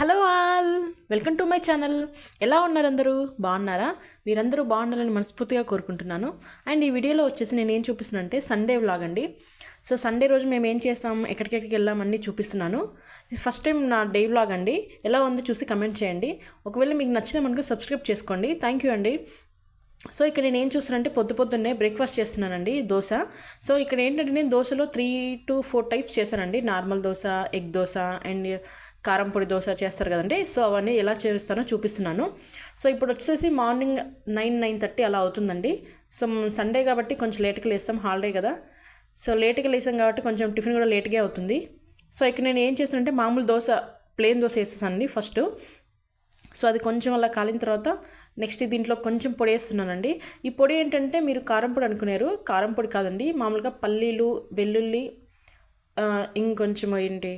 Hello all, welcome to my channel. ఎలా ఉన్నారు అందరూ? బాగున్నారా? మీరందరూ బాగుండాలని మనస్ఫూర్తిగా కోరుకుంటున్నాను. అండ్ ఈ వీడియోలో వచ్చేసి నేను ఏం చూపిస్తున్నాను అంటే సండే వ్లాగ్ అండి. సో సండే రోజు మేము ఏం చేస్తాం, ఎక్కడికెక్కడికి వెళ్ళామని చూపిస్తున్నాను. ఇది ఫస్ట్ టైం నా డే వ్లాగ్ అండి. ఎలా ఉందో చూసి కమెంట్ చేయండి. ఒకవేళ మీకు నచ్చిన మనకు సబ్స్క్రైబ్ చేసుకోండి. థ్యాంక్ యూ అండి. సో ఇక్కడ నేను ఏం చూస్తున్నానంటే పొద్దున్నే బ్రేక్ఫాస్ట్ చేస్తున్నానండి, దోశ. సో ఇక్కడ ఏంటంటే నేను దోశలో 3 to 4 టైప్స్ చేశానండి. Normal dosa, egg dosa and కారం పొడి దోశ చేస్తారు కదండి. సో అవన్నీ ఎలా చేస్తానో చూపిస్తున్నాను. సో ఇప్పుడు వచ్చేసి మార్నింగ్ 9-9:30 అలా అవుతుందండి. సో సండే కాబట్టి కొంచెం లేట్గా లేస్తాం, హాలిడే కదా. సో లేట్గా లేసాం కాబట్టి కొంచెం టిఫిన్ కూడా లేట్గా అవుతుంది. సో ఇక్కడ నేను ఏం చేస్తానంటే మామూలు దోశ, ప్లెయిన్ దోశ వేసేసానండి ఫస్ట్. సో అది కొంచెం అలా కాలిన తర్వాత నెక్స్ట్ దీంట్లో కొంచెం పొడి వేస్తున్నానండి. ఈ పొడి ఏంటంటే మీరు కారం పొడి అనుకున్నారు, కారం పొడి కాదండి. మామూలుగా పల్లీలు, వెల్లుల్లి, ఇంకొంచెం ఏంటి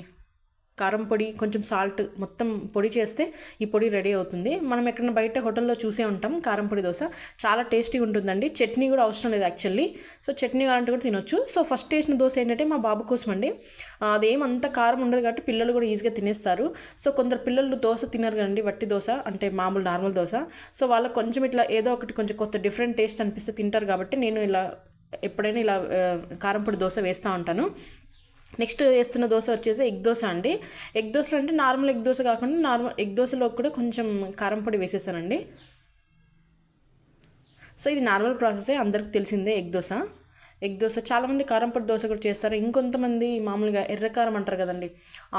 కారం పొడి, కొంచెం సాల్ట్ మొత్తం పొడి చేస్తే ఈ పొడి రెడీ అవుతుంది. మనం ఎక్కడైనా బయట హోటల్లో చూసే ఉంటాం కారం పొడి దోశ. చాలా టేస్టీగా ఉంటుందండి. చట్నీ కూడా అవసరం లేదు యాక్చువల్లీ. సో చట్నీ కావాలంటే కూడా తినొచ్చు. సో ఫస్ట్ వేసిన దోశ ఏంటంటే మా బాబు కోసం అండి. అదేమంత కారం ఉండదు కాబట్టి పిల్లలు కూడా ఈజీగా తినేస్తారు. సో కొందరు పిల్లలు దోశ తినరు కదండి, వట్టి దోశ అంటే మామూలు నార్మల్ దోశ. సో వాళ్ళకి కొంచెం ఇట్లా ఏదో ఒకటి కొంచెం కొత్త డిఫరెంట్ టేస్ట్ అనిపిస్తే తింటారు కాబట్టి నేను ఇలా ఎప్పుడైనా ఇలా కారం పొడి దోశ వేస్తూ ఉంటాను. నెక్స్ట్ వేస్తున్న దోశ వచ్చేసి ఎగ్ దోశ అండి. ఎగ్ దోశలు అంటే నార్మల్ ఎగ్ దోశ కాకుండా నార్మల్ ఎగ్ దోశలో కూడా కొంచెం కారం పొడి వేసేసానండి. సో ఇది నార్మల్ ప్రాసెసే, అందరికి తెలిసిందే ఎగ్ దోశ. ఎగ్ దోశ చాలామంది కారం పొడి దోశ కూడా చేస్తారు. ఇంకొంతమంది మామూలుగా ఎర్రకారం అంటారు కదండి,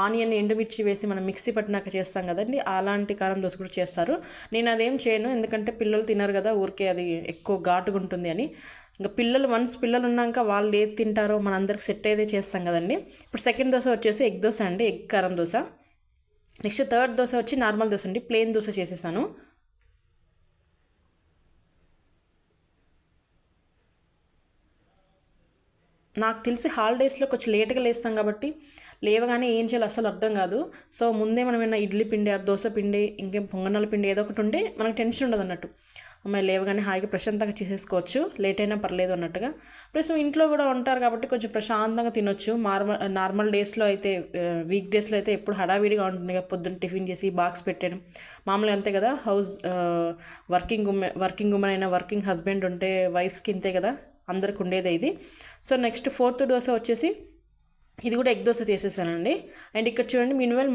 ఆనియన్ ఎండుమిర్చి వేసి మనం మిక్సీ పట్టినాక చేస్తాం కదండి, అలాంటి కారం దోశ కూడా చేస్తారు. నేను అదేం చేయను, ఎందుకంటే పిల్లలు తినరు కదా, ఊరికే అది ఎక్కువ ఘాటుగా ఉంటుంది అని. ఇంకా పిల్లలు ఉన్నాక వాళ్ళు ఏది తింటారో మన అందరికి సెట్ అయితే చేస్తాం కదండి. ఇప్పుడు సెకండ్ దోశ వచ్చేసి ఎగ్ దోశ అండి, ఎగ్ కారం దోశ. నెక్స్ట్ థర్డ్ దోశ వచ్చి నార్మల్ దోశ అండి, ప్లెయిన్ దోశ చేసేసాను. నాకు తెలిసి హాలిడేస్లో కొంచెం లేట్గా లేస్తాం కాబట్టి లేవగానే ఏం చేయాలో అసలు అర్థం కాదు. సో ముందే మనం ఏమైనా ఇడ్లీ పిండి, దోశ పిండి, ఇంకేం పొంగనాల పిండి ఏదో ఒకటి ఉంటే మనకు టెన్షన్ ఉండదు అన్నట్టు. అమ్మాయి లేవగానే హాయిగా ప్రశాంతంగా చేసేసుకోవచ్చు, లేట్ అయినా పర్లేదు అన్నట్టుగా. ప్లస్ ఇంట్లో కూడా ఉంటారు కాబట్టి కొంచెం ప్రశాంతంగా తినొచ్చు. నార్మల్ డేస్లో అయితే, వీక్ డేస్లో అయితే ఎప్పుడు హడావిడిగా ఉంటుంది కదా, పొద్దున్న టిఫిన్ చేసి బాక్స్ పెట్టడం మామూలుగా అంతే కదా. వర్కింగ్ ఉమెన్ అయినా, వర్కింగ్ హస్బెండ్ ఉంటే వైఫ్స్కి ఇంతే కదా, అందరికి ఉండేదే ఇది. సో నెక్స్ట్ ఫోర్త్ దోశ వచ్చేసి ఇది కూడా ఎగ్ దోశ చేసేసానండి. అండ్ ఇక్కడ చూడండి, మీన్వెల్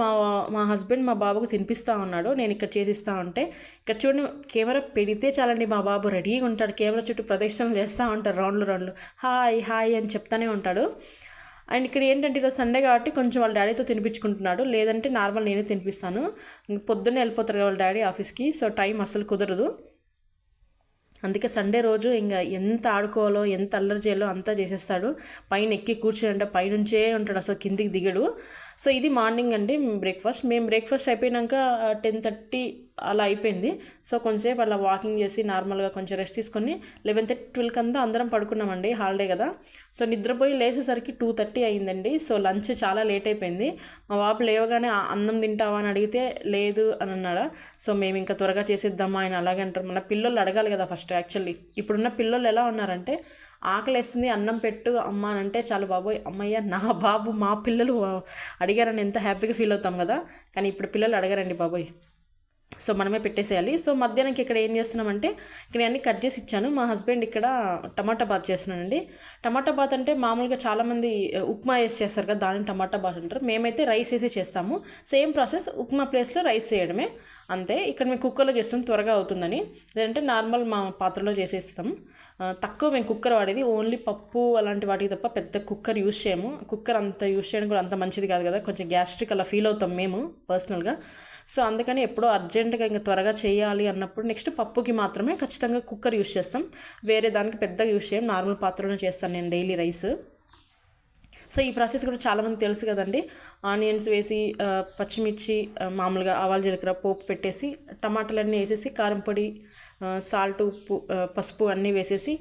మా హస్బెండ్ మా బాబుకు తినిపిస్తూ ఉన్నాడు, నేను ఇక్కడ చేసిస్తూ ఉంటే. ఇక్కడ చూడండి, కెమెరా పెడితే చాలండి మా బాబు రెడీగా ఉంటాడు, కెమెరా చుట్టూ ప్రదక్షిణలు చేస్తూ ఉంటాడు, రౌండ్లు హాయ్ హాయ్ అని చెప్తానే ఉంటాడు. అండ్ ఇక్కడ ఏంటంటే ఈరోజు సండే కాబట్టి కొంచెం వాళ్ళ డాడీతో తినిపించుకుంటున్నాడు, లేదంటే నార్మల్ నేనే తినిపిస్తాను. పొద్దున్నే వెళ్ళిపోతారు వాళ్ళ డాడీ ఆఫీస్కి, సో టైం అస్సలు కుదరదు. అందుకే సండే రోజు ఇంకా ఎంత ఆడుకోవాలో, ఎంత అల్లరి చేయాలో అంతా చేసేస్తాడు. పైన ఎక్కి కూర్చోంటే పైనుంచే ఉంటాడు, అసలు కిందికి దిగడు. సో ఇది మార్నింగ్ అండి బ్రేక్ఫాస్ట్. మేము బ్రేక్ఫాస్ట్ అయిపోయినాక 10:30 అలా అయిపోయింది. సో కొంచెంసేపు అలా వాకింగ్ చేసి నార్మల్గా కొంచెం రెస్ట్ తీసుకొని 11:30-12 అంతా అందరం పడుకున్నామండి, హాలిడే కదా. సో నిద్రపోయి లేచేసరికి 2:30 అయిందండి. సో లంచ్ చాలా లేట్ అయిపోయింది. మా బాబు లేవగానే అన్నం తింటావా అని అడిగితే లేదు అని అన్నాడా. సో మేము ఇంకా త్వరగా చేసేద్దామా, ఆయన అలాగే అంటారు. మన పిల్లలు అడగాలి కదా ఫస్ట్. యాక్చువల్లీ ఇప్పుడున్న పిల్లలు ఎలా ఉన్నారంటే, ఆకలేస్తుంది అన్నం పెట్టు అమ్మ అని అంటే చాలు, బాబోయ్ అమ్మయ్య నా బాబు మా పిల్లలు అడిగారని ఎంత హ్యాపీగా ఫీల్ అవుతాం కదా. కానీ ఇప్పుడు పిల్లలు అడగారండి బాబోయ్. సో మనమే పెట్టేసేయాలి. సో మధ్యాహ్నంకి ఇక్కడ ఏం చేస్తున్నామంటే, ఇక్కడ అన్నీ కట్ చేసి ఇచ్చాను. మా హస్బెండ్ ఇక్కడ టమాటా బాత్ చేస్తున్నానండి. టమాటా బాత్ అంటే మామూలుగా చాలామంది ఉప్మా వేసి చేస్తారు కదా, దాన్ని టమాటా బాత్ అంటారు. మేమైతే రైస్ వేసి చేస్తాము. సేమ్ ప్రాసెస్, ఉప్మా ప్లేస్లో రైస్ చేయడమే అంతే. ఇక్కడ మేము కుక్కర్లో చేస్తాం, త్వరగా అవుతుందని. లేదంటే నార్మల్ మా పాత్రలో చేసేస్తాం. తక్కువ మేము కుక్కర్ వాడేది, ఓన్లీ పప్పు అలాంటి వాటికి తప్ప పెద్ద కుక్కర్ యూజ్ చేయము. కుక్కర్ అంత యూజ్ చేయడం కూడా అంత మంచిది కాదు కదా, కొంచెం గ్యాస్ట్రిక్ అలా ఫీల్ అవుతాం మేము పర్సనల్గా. సో అందుకని ఎప్పుడో అర్జెంటుగా ఇంకా త్వరగా చేయాలి అన్నప్పుడు నెక్స్ట్ పప్పుకి మాత్రమే ఖచ్చితంగా కుక్కర్ యూజ్ చేస్తాం. వేరే దానికి పెద్దగా యూజ్ చేయం, నార్మల్ పాత్రలోనే చేస్తాను నేను డైలీ రైస్. సో ఈ ప్రాసెస్ కూడా చాలామంది తెలుసు కదండి. ఆనియన్స్ వేసి, పచ్చిమిర్చి, మామూలుగా ఆవాలు జీలకర్ర పోపు పెట్టేసి, టమాటాలన్నీ వేసేసి, కారం పొడి, సాల్ట్, ఉప్పు, పసుపు అన్నీ వేసేసి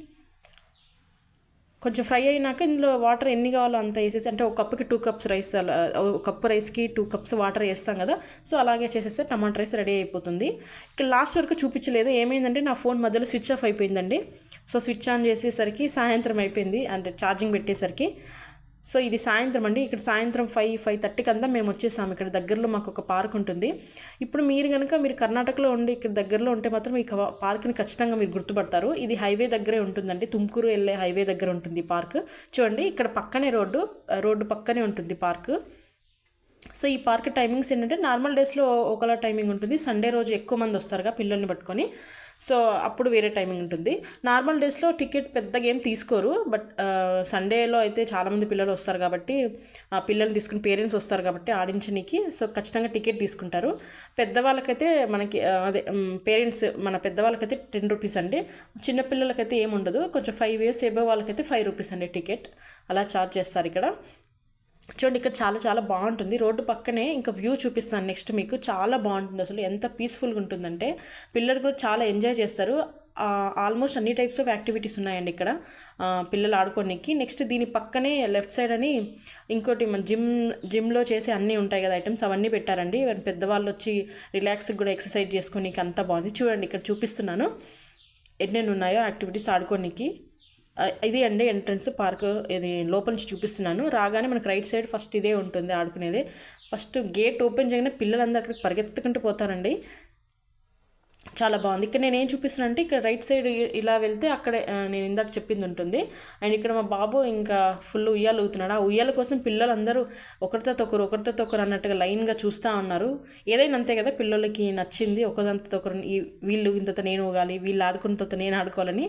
కొంచెం ఫ్రై అయినాక ఇందులో వాటర్ ఎన్ని కావాలో అంత వేసేసి, అంటే ఒక కప్పుకి 2 cups రైస్, అలా ఒక కప్పు రైస్కి 2 cups వాటర్ వేస్తాం కదా. సో అలాగే చేసేస్తే టమాటా రైస్ రెడీ అయిపోతుంది. ఇక్కడ లాస్ట్ వరకు చూపించలేదు, ఏమైందంటే నా ఫోన్ మధ్యలో స్విచ్ ఆఫ్ అయిపోయిందండి. సో స్విచ్ ఆన్ చేసేసరికి సాయంత్రం అయిపోయింది, అంటే ఛార్జింగ్ పెట్టేసరికి. సో ఇది సాయంత్రం అండి. ఇక్కడ సాయంత్రం 5:30కి అంతా మేము వచ్చేసాము. ఇక్కడ దగ్గరలో మాకు ఒక పార్క్ ఉంటుంది. ఇప్పుడు మీరు కర్ణాటకలో ఉండి ఇక్కడ దగ్గరలో ఉంటే మాత్రం ఈ పార్క్ని ఖచ్చితంగా మీరు గుర్తుపడతారు. ఇది హైవే దగ్గరే ఉంటుందండి, తుమ్కూరు వెళ్ళే హైవే దగ్గర ఉంటుంది ఈ పార్క్. చూడండి ఇక్కడ పక్కనే రోడ్డు పక్కనే ఉంటుంది పార్క్. సో ఈ పార్క్ టైమింగ్స్ ఏంటంటే నార్మల్ డేస్లో ఒకలా టైమింగ్ ఉంటుంది, సండే రోజు ఎక్కువ మంది వస్తారుగా పిల్లల్ని పట్టుకొని, సో అప్పుడు వేరే టైమింగ్ ఉంటుంది. నార్మల్ డేస్లో టికెట్ పెద్దగా ఏం తీసుకోరు, బట్ సండేలో అయితే చాలామంది పిల్లలు వస్తారు కాబట్టి పిల్లల్ని తీసుకుని పేరెంట్స్ వస్తారు కాబట్టి ఆడించడానికి, సో ఖచ్చితంగా టికెట్ తీసుకుంటారు. పెద్దవాళ్ళకైతే మనకి అదే పేరెంట్స్ మన పెద్దవాళ్ళకైతే 10 రూపీస్ అండి, చిన్నపిల్లలకైతే ఏముండదు, కొంచెం 5 years ఎబో వాళ్ళకైతే 5 రూపీస్ అండి టికెట్, అలా ఛార్జ్ చేస్తారు ఇక్కడ. చూడండి ఇక్కడ చాలా చాలా బాగుంటుంది, రోడ్డు పక్కనే ఇంకా వ్యూ చూపిస్తాను నెక్స్ట్ మీకు. చాలా బాగుంటుంది అసలు, ఎంత పీస్ఫుల్గా ఉంటుందంటే పిల్లలు కూడా చాలా ఎంజాయ్ చేస్తారు. ఆల్మోస్ట్ అన్ని టైప్స్ ఆఫ్ యాక్టివిటీస్ ఉన్నాయండి ఇక్కడ పిల్లలు ఆడుకోనికి. నెక్స్ట్ దీని పక్కనే లెఫ్ట్ సైడ్ అని ఇంకోటి మన జిమ్లో చేసే అన్నీ ఉంటాయి కదా ఐటమ్స్, అవన్నీ పెట్టారండి. పెద్దవాళ్ళు వచ్చి రిలాక్స్గా కూడా ఎక్సర్సైజ్ చేసుకోనికి అంతా బాగుంది. చూడండి ఇక్కడ చూపిస్తున్నాను ఎన్నెన్ని ఉన్నాయో యాక్టివిటీస్ ఆడుకోనికి. ఇది అండి ఎంట్రన్స్ పార్క్, ఇది లోపల నుంచి చూపిస్తున్నాను. రాగానే మనకు రైట్ సైడ్ ఫస్ట్ ఇదే ఉంటుంది ఆడుకునేది. ఫస్ట్ గేట్ ఓపెన్ చేయగానే పిల్లలందరూ అక్కడికి పరిగెత్తుకుంటూ పోతారండి, చాలా బాగుంది. ఇక్కడ నేను ఏం చూపిస్తున్నాను అంటే ఇక్కడ రైట్ సైడ్ ఇలా వెళ్తే అక్కడే నేను ఇందాక చెప్పింది ఉంటుంది. అండ్ ఇక్కడ మా బాబు ఇంకా ఫుల్ ఉయ్యాలు ఊగుతున్నాడు. ఆ ఉయ్యాల కోసం పిల్లలందరూ ఒకరితో ఒకరు అన్నట్టుగా లైన్గా చూస్తూ ఉన్నారు. ఏదైనా అంతే కదా, పిల్లలకి నచ్చింది ఒకదంతో ఒకరు, వీళ్ళు ఇంత నేను ఊగాలి, వీళ్ళు ఆడుకున్న తర్వాత నేను ఆడుకోవాలని.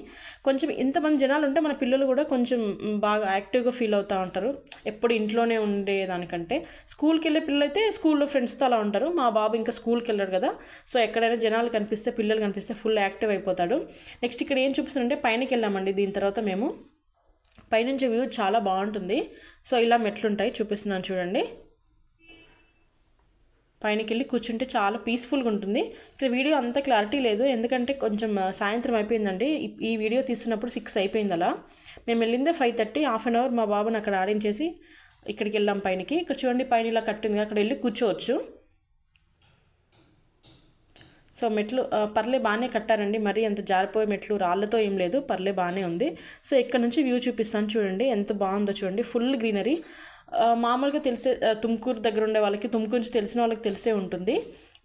కొంచెం ఇంతమంది జనాలు ఉంటే మన పిల్లలు కూడా కొంచెం బాగా యాక్టివ్గా ఫీల్ అవుతూ ఉంటారు, ఎప్పుడు ఇంట్లోనే ఉండేదానికంటే. స్కూల్కి వెళ్ళే పిల్లలు అయితే స్కూల్లో ఫ్రెండ్స్తో అలా ఉంటారు. మా బాబు ఇంకా స్కూల్కి వెళ్ళాడు కదా, సో ఎక్కడైనా జనాలు కనిపిస్తే పిల్లలు కనిపిస్తే ఫుల్ యాక్టివ్ అయిపోతాడు. నెక్స్ట్ ఇక్కడ ఏం చూపిస్తుందంటే పైనకి వెళ్ళామండి. దీని తర్వాత మేము పైనుంచి వ్యూ చాలా బాగుంటుంది. సో ఇలా మెట్లుంటాయి చూపిస్తున్నాను చూడండి. పైనకి వెళ్ళి కూర్చుంటే చాలా పీస్ఫుల్గా ఉంటుంది. ఇక్కడ వీడియో అంత క్లారిటీ లేదు ఎందుకంటే కొంచెం సాయంత్రం అయిపోయిందండి. ఈ వీడియో తీస్తున్నప్పుడు 6 అయిపోయింది అలా. మేము వెళ్ళిందే 5:30, హాఫ్ అన్ అవర్ మా బాబుని అక్కడ ఆడించేసి ఇక్కడికి వెళ్ళాం పైనకి. ఇక్కడ చూడండి పైన ఇలా కట్టింది, అక్కడ వెళ్ళి కూర్చోవచ్చు. సో మెట్లు పర్లే బాగానే కట్టారండి, మరీ అంత జారిపోయే మెట్లు రాళ్ళతో ఏం లేదు, పర్లే బాగానే ఉంది. సో ఇక్కడ నుంచి వ్యూ చూపిస్తాను చూడండి, ఎంత బాగుందో చూడండి, ఫుల్ గ్రీనరీ. మామూలుగా తెలిసే తుమ్కూరు దగ్గర ఉండే వాళ్ళకి, తుమ్కూరు నుంచి తెలిసిన వాళ్ళకి తెలిసే ఉంటుంది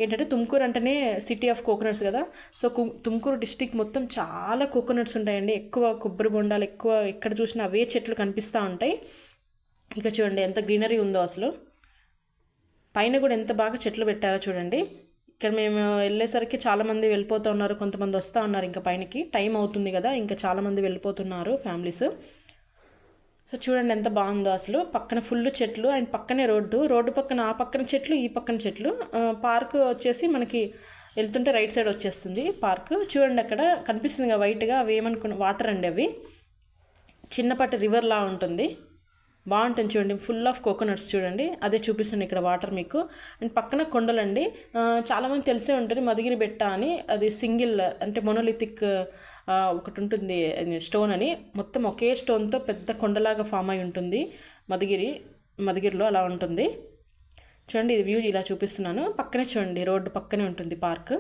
ఏంటంటే తుమ్కూరు అంటేనే సిటీ ఆఫ్ కోకోనట్స్ కదా. సో తుమ్కూరు డిస్టిక్ మొత్తం చాలా కోకోనట్స్ ఉంటాయండి, ఎక్కువ కొబ్బరి బొండాలు, ఎక్కువ ఎక్కడ చూసినా అవే చెట్లు కనిపిస్తూ ఉంటాయి. ఇక చూడండి ఎంత గ్రీనరీ ఉందో అసలు, పైన కూడా ఎంత బాగా చెట్లు పెట్టారో చూడండి. ఇక్కడ మేము వెళ్ళేసరికి చాలామంది వెళ్ళిపోతూ ఉన్నారు, కొంతమంది వస్తూ ఉన్నారు. ఇంకా పైనకి టైం అవుతుంది కదా, ఇంకా చాలామంది వెళ్ళిపోతున్నారు ఫ్యామిలీస్. సో చూడండి ఎంత బాగుందో అసలు, పక్కన ఫుల్ చెట్లు అండ్ పక్కనే రోడ్డు పక్కన ఆ పక్కన చెట్లు, ఈ పక్కన చెట్లు. పార్క్ వచ్చేసి మనకి వెళ్తుంటే రైట్ సైడ్ వచ్చేస్తుంది పార్క్. చూడండి అక్కడ కనిపిస్తుంది కదా వైట్గా, అవి ఏమనుకున్న వాటర్ అండి, అవి చిన్నపాటి రివర్లా ఉంటుంది, బాగుంటుంది చూడండి, ఫుల్ ఆఫ్ కోకోనట్స్ చూడండి. అదే చూపిస్తుంది ఇక్కడ వాటర్ మీకు. అండ్ పక్కన కొండలండి, చాలామంది తెలిసే ఉంటుంది మధుగిరి బెట్ట అని. అది సింగిల్ అంటే మొనోలిథిక్ ఒకటి ఉంటుంది స్టోన్ అని, మొత్తం ఒకే స్టోన్తో పెద్ద కొండలాగా ఫామ్ అయి ఉంటుంది మధుగిరిలో అలా ఉంటుంది. చూడండి ఇది వ్యూ ఇలా చూపిస్తున్నాను. పక్కనే చూడండి రోడ్డు పక్కనే ఉంటుంది పార్క్.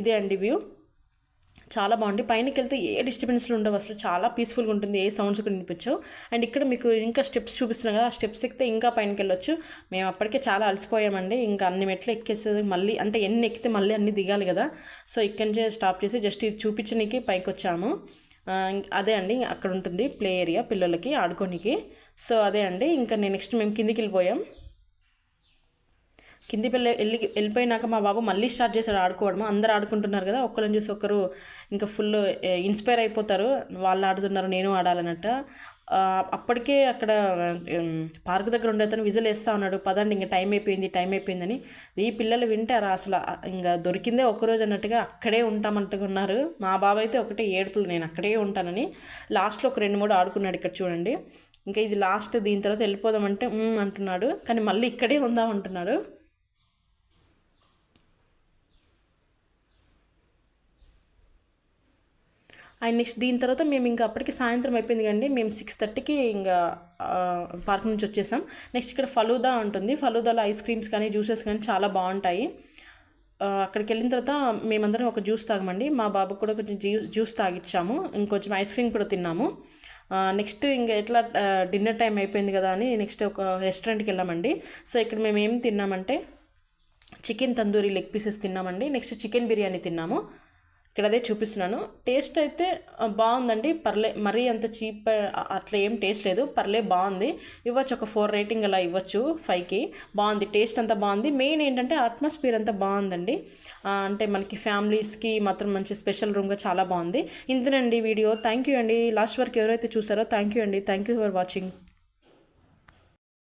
ఇదే అండి వ్యూ, చాలా బాగుంది. పైనకి వెళ్తే ఏ డిస్టర్బెన్స్లు ఉండవు అసలు, చాలా పీస్ఫుల్గా ఉంటుంది, ఏ సౌండ్స్ కూడా వినిపించవు. అండ్ ఇక్కడ మీకు ఇంకా స్టెప్స్ చూపిస్తున్నాం కదా, ఆ స్టెప్స్ ఎక్కితే ఇంకా పైనకి వెళ్ళొచ్చు. మేము అప్పటికే చాలా అలసిపోయామండి, ఇంకా అన్ని మెట్లు ఎక్కేసేది మళ్ళీ, అంటే ఎన్ని ఎక్కితే మళ్ళీ అన్ని దిగాలి కదా. సో ఇక్కడి నుంచి స్టాప్ చేసి జస్ట్ ఇది చూపించడానికి పైకి వచ్చాము. అదే అండి అక్కడ ఉంటుంది ప్లే ఏరియా పిల్లలకి ఆడుకోనికి. సో అదే అండి ఇంకా నెక్స్ట్ మేము కిందికి వెళ్ళిపోయాం. వెళ్ళిపోయినాక మా బాబు మళ్ళీ స్టార్ట్ చేశాడు ఆడుకోవడం. అందరు ఆడుకుంటున్నారు కదా, ఒక్కరిని చూసి ఒకరు ఇంకా ఫుల్ ఇన్స్పైర్ అయిపోతారు, వాళ్ళు ఆడుతున్నారు నేను ఆడాలన్నట్టు. అప్పటికే అక్కడ పార్క్ దగ్గర ఉండే అతను విజిల్ వేస్తూ ఉన్నాడు, పదండి ఇంకా టైం అయిపోయిందని. ఈ పిల్లలు వింటారా అసలు, ఇంకా దొరికిందే ఒకరోజు అన్నట్టుగా అక్కడే ఉంటామంటగా ఉన్నారు. మా బాబు అయితే ఒకటే ఏడుపులు, నేను అక్కడే ఉంటానని. లాస్ట్లో ఒక 2-3 ఆడుకున్నాడు. ఇక్కడ చూడండి ఇంకా ఇది లాస్ట్, దీని తర్వాత వెళ్ళిపోదామంటే అంటున్నాడు, కానీ మళ్ళీ ఇక్కడే ఉందామంటున్నాడు. అండ్ నెక్స్ట్ దీని తర్వాత మేము ఇంకా అప్పటికి సాయంత్రం అయిపోయింది కండి, మేము 6:30కి ఇంకా పార్క్ నుంచి వచ్చేసాం. నెక్స్ట్ ఇక్కడ ఫలూదా ఉంటుంది, ఫలూదాలో ఐస్ క్రీమ్స్ కానీ జ్యూసెస్ కానీ చాలా బాగుంటాయి. అక్కడికి వెళ్ళిన తర్వాత మేమందరం ఒక జ్యూస్ తాగమండి, మా బాబుకి కూడా కొంచెం జ్యూస్ తాగిచ్చాము, ఇంకొంచెం ఐస్ క్రీమ్ కూడా తిన్నాము. నెక్స్ట్ ఇంకా ఎట్లా డిన్నర్ టైం అయిపోయింది కదా అని నెక్స్ట్ ఒక రెస్టారెంట్కి వెళ్ళామండి. సో ఇక్కడ మేము ఏం తిన్నామంటే చికెన్ తందూరి లెగ్ పీసెస్ తిన్నామండి. నెక్స్ట్ చికెన్ బిర్యానీ తిన్నాము. ఇక్కడ అదే చూపిస్తున్నాను. టేస్ట్ అయితే బాగుందండి, పర్లే, మరీ అంత చీప్ అట్లా ఏం టేస్ట్ లేదు, పర్లే బాగుంది. ఇవ్వచ్చు ఒక 4 రేటింగ్ అలా ఇవ్వచ్చు 5కి. బాగుంది, టేస్ట్ అంతా బాగుంది. మెయిన్ ఏంటంటే అట్మాస్ఫియర్ అంతా బాగుందండి. అంటే మనకి ఫ్యామిలీస్కి మాత్రం మంచి స్పెషల్ రూమ్గా చాలా బాగుంది. ఇంతేనండి వీడియో. థ్యాంక్ యూ అండి. లాస్ట్ వరకు ఎవరైతే చూసారో థ్యాంక్ యూ అండి. Thank you for watching.